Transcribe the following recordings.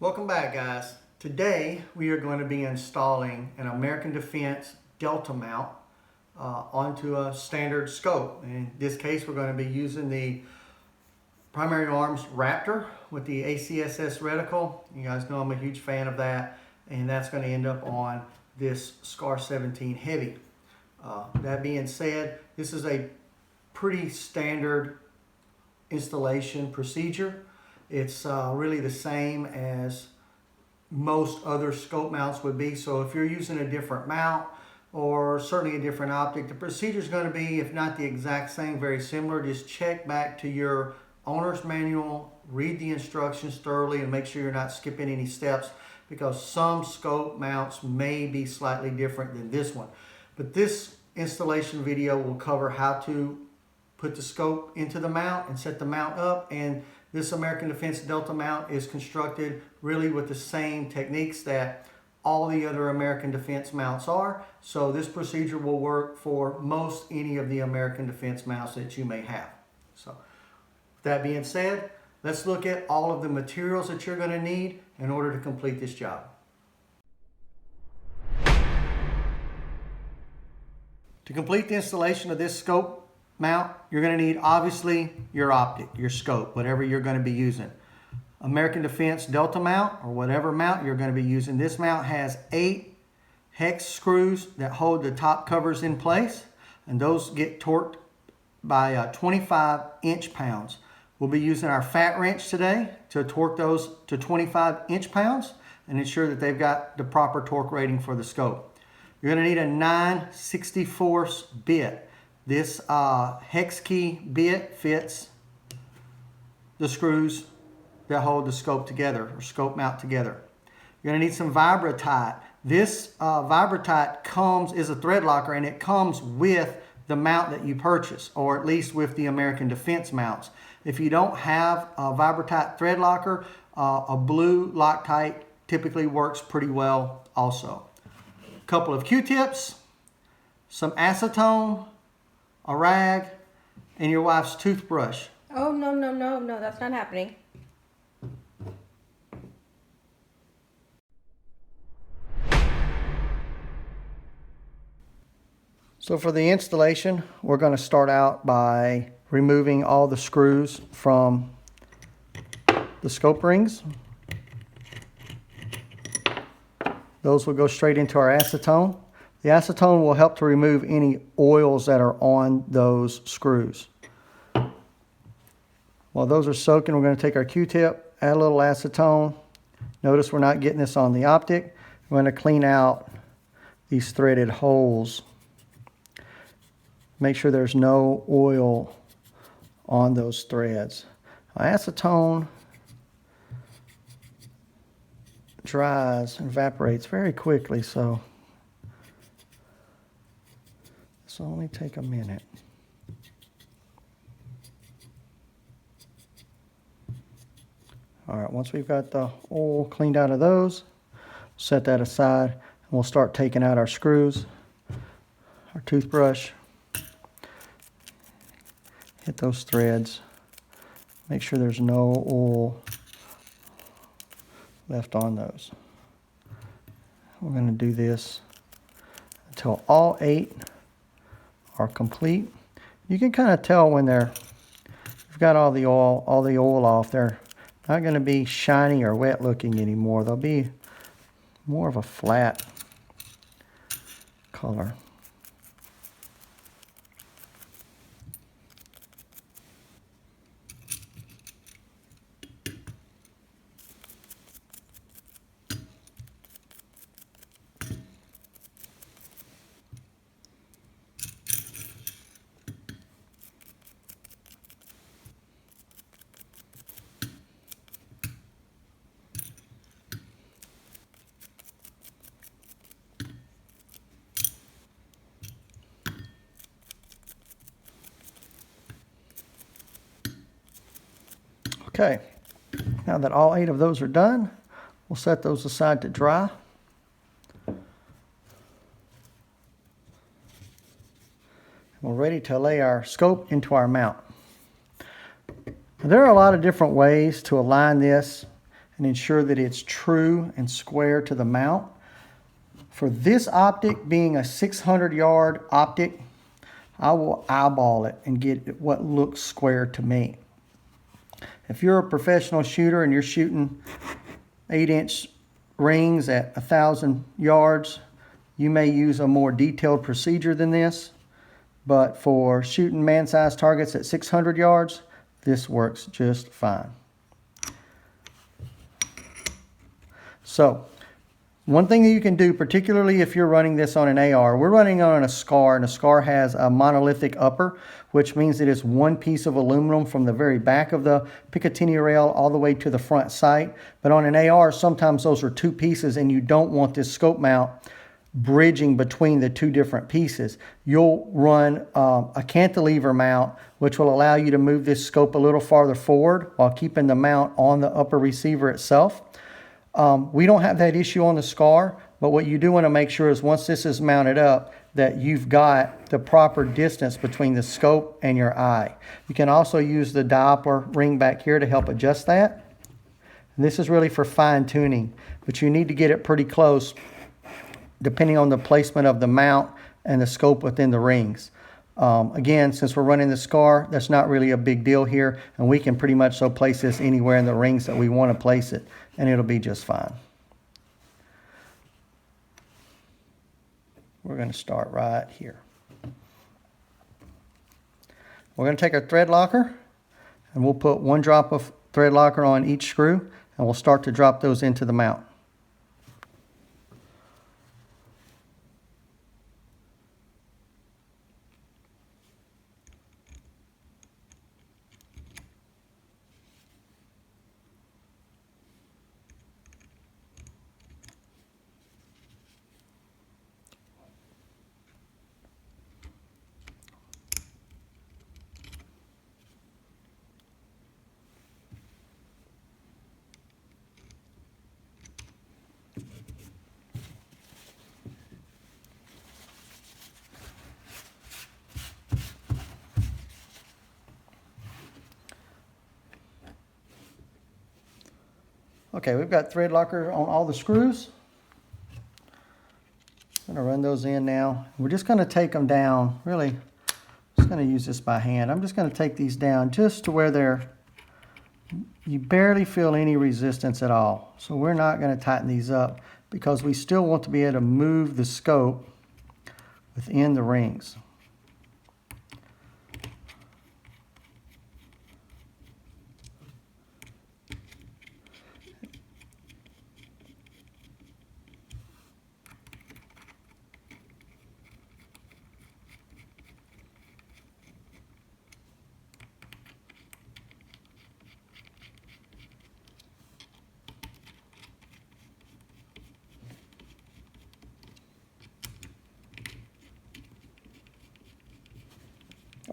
Welcome back, guys. Today we are going to be installing an American Defense Delta mount onto a standard scope. In this case, we're going to be using the Primary Arms Raptor with the ACSS reticle. You guys know I'm a huge fan of that, and that's going to end up on this SCAR 17 Heavy. That being said, this is a pretty standard installation procedure. It's really the same as most other scope mounts would be. So if you're using a different mount or certainly a different optic, the procedure is going to be, if not the exact same, very similar. Just check back to your owner's manual, read the instructions thoroughly, and make sure you're not skipping any steps, because some scope mounts may be slightly different than this one. But this installation video will cover how to put the scope into the mount and set the mount up. And this American Defense Delta mount is constructed really with the same techniques that all the other American Defense mounts are. So this procedure will work for most any of the American Defense mounts that you may have. So with that being said, let's look at all of the materials that you're going to need in order to complete this job. To complete the installation of this scope mount, you're going to need obviously your optic, your scope, whatever you're going to be using. American Defense Delta mount, or whatever mount you're going to be using. This mount has 8 hex screws that hold the top covers in place, and those get torqued by 25 inch-pounds. We'll be using our fat wrench today to torque those to 25 inch-pounds and ensure that they've got the proper torque rating for the scope. You're going to need a 9/64 bit. This hex key bit fits the screws that hold the scope together, or scope mount together. You're going to need some Vibratite. This Vibratite is a thread locker, and it comes with the mount that you purchase, or at least with the American Defense mounts. If you don't have a Vibratite thread locker, a blue Loctite typically works pretty well also. A couple of Q-tips, some acetone, a rag, and your wife's toothbrush. Oh, no, that's not happening. So for the installation, we're going to start out by removing all the screws from the scope rings. Those will go straight into our acetone. The acetone will help to remove any oils that are on those screws. While those are soaking, we're going to take our Q-tip, add a little acetone. Notice we're not getting this on the optic. We're going to clean out these threaded holes. Make sure there's no oil on those threads. Acetone dries and evaporates very quickly, so this will only take a minute. All right, once we've got the oil cleaned out of those, set that aside, and we'll start taking out our screws, our toothbrush. Hit those threads. Make sure there's no oil left on those. We're going to do this until all 8 are complete. You can kind of tell when you've got all the oil off. They're not going to be shiny or wet looking anymore. They'll be more of a flat color. Okay, now that all 8 of those are done, we'll set those aside to dry. We're ready to lay our scope into our mount. There are a lot of different ways to align this and ensure that it's true and square to the mount. For this optic being a 600-yard optic, I will eyeball it and get what looks square to me. If you're a professional shooter and you're shooting 8-inch rings at 1,000 yards, you may use a more detailed procedure than this. But for shooting man-sized targets at 600 yards, this works just fine. So, one thing that you can do, particularly if you're running this on an AR, we're running on a SCAR, and a SCAR has a monolithic upper, which means that it's one piece of aluminum from the very back of the Picatinny rail all the way to the front sight. But on an AR, sometimes those are two pieces, and you don't want this scope mount bridging between the two different pieces. You'll run a cantilever mount, which will allow you to move this scope a little farther forward while keeping the mount on the upper receiver itself. We don't have that issue on the SCAR, but what you do want to make sure is once this is mounted up, that you've got the proper distance between the scope and your eye. You can also use the Doppler ring back here to help adjust that. And this is really for fine tuning, but you need to get it pretty close depending on the placement of the mount and the scope within the rings. Again, since we're running the SCAR, that's not really a big deal here, and we can pretty much so place this anywhere in the rings that we want to place it, and it'll be just fine. We're going to start right here. We're going to take our thread locker, and we'll put one drop of thread locker on each screw, and we'll start to drop those into the mount. Okay, we've got thread locker on all the screws. I'm going to run those in now. We're just going to take them down. Really, I'm just going to use this by hand. I'm just going to take these down just to where you barely feel any resistance at all. So we're not going to tighten these up because we still want to be able to move the scope within the rings.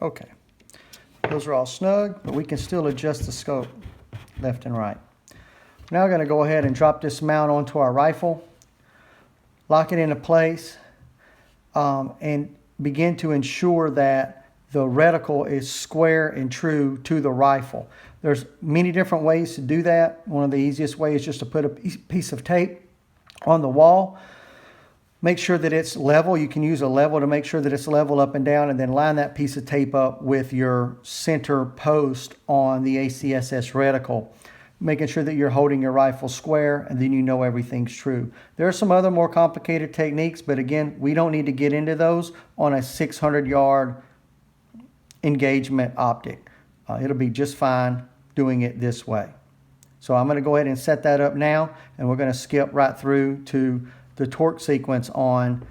Okay, those are all snug, but we can still adjust the scope left and right. Now we're going to go ahead and drop this mount onto our rifle, lock it into place, and begin to ensure that the reticle is square and true to the rifle. There's many different ways to do that. One of the easiest ways is just to put a piece of tape on the wall. Make sure that it's level. You can use a level to make sure that it's level up and down, and then line that piece of tape up with your center post on the ACSS reticle, making sure that you're holding your rifle square, and then you know everything's true. There are some other more complicated techniques, but again, we don't need to get into those on a 600-yard engagement optic. It'll be just fine doing it this way. So I'm going to go ahead and set that up now, and we're going to skip right through to the torque sequence on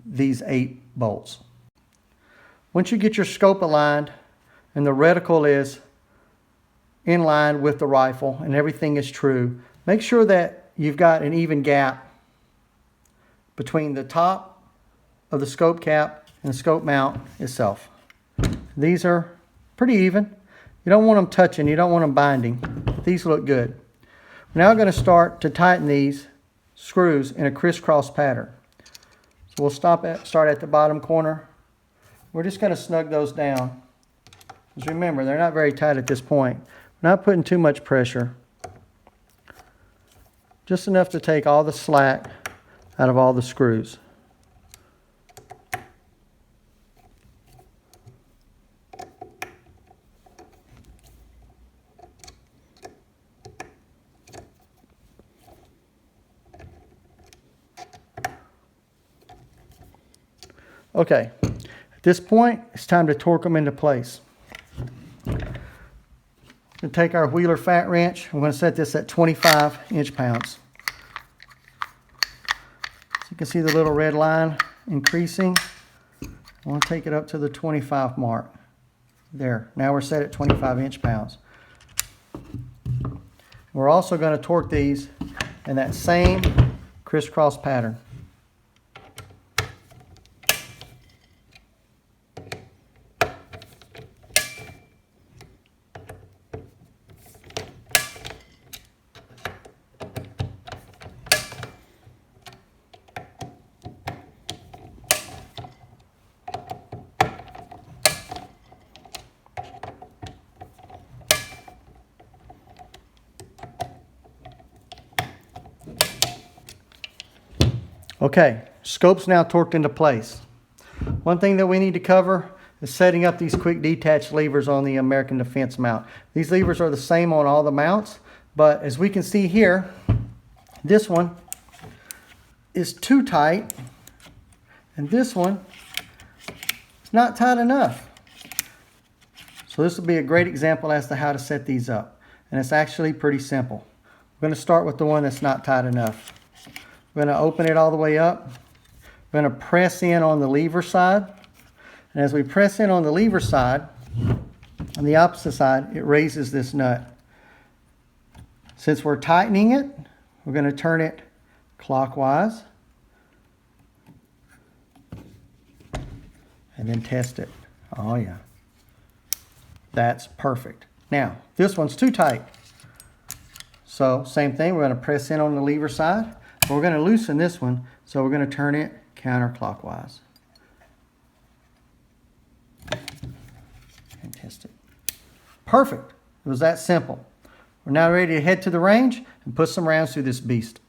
these 8 bolts. Once you get your scope aligned and the reticle is in line with the rifle and everything is true, make sure that you've got an even gap between the top of the scope cap and the scope mount itself. These are pretty even. You don't want them touching, you don't want them binding. These look good. We're now going to start to tighten these screws in a crisscross pattern. So we'll start at the bottom corner. We're just going to snug those down. Just remember, they're not very tight at this point. We're not putting too much pressure. just enough to take all the slack out of all the screws. Okay, at this point, it's time to torque them into place. We're going to take our Wheeler fat wrench. I'm going to set this at 25 inch-pounds. So you can see the little red line increasing. I want to take it up to the 25 mark. There, now we're set at 25 inch-pounds. We're also going to torque these in that same crisscross pattern. Okay, scope's now torqued into place. One thing that we need to cover is setting up these quick detach levers on the American Defense mount. These levers are the same on all the mounts, but as we can see here, this one is too tight, and this one is not tight enough. So this will be a great example as to how to set these up. And it's actually pretty simple. We're going to start with the one that's not tight enough. We're going to open it all the way up. We're going to press in on the lever side. And as we press in on the lever side, on the opposite side, it raises this nut. Since we're tightening it, we're going to turn it clockwise and then test it. Oh yeah, that's perfect. Now, this one's too tight. So same thing, we're going to press in on the lever side. We're going to loosen this one, so we're going to turn it counterclockwise and test it. Perfect. It was that simple. We're now ready to head to the range and put some rounds through this beast.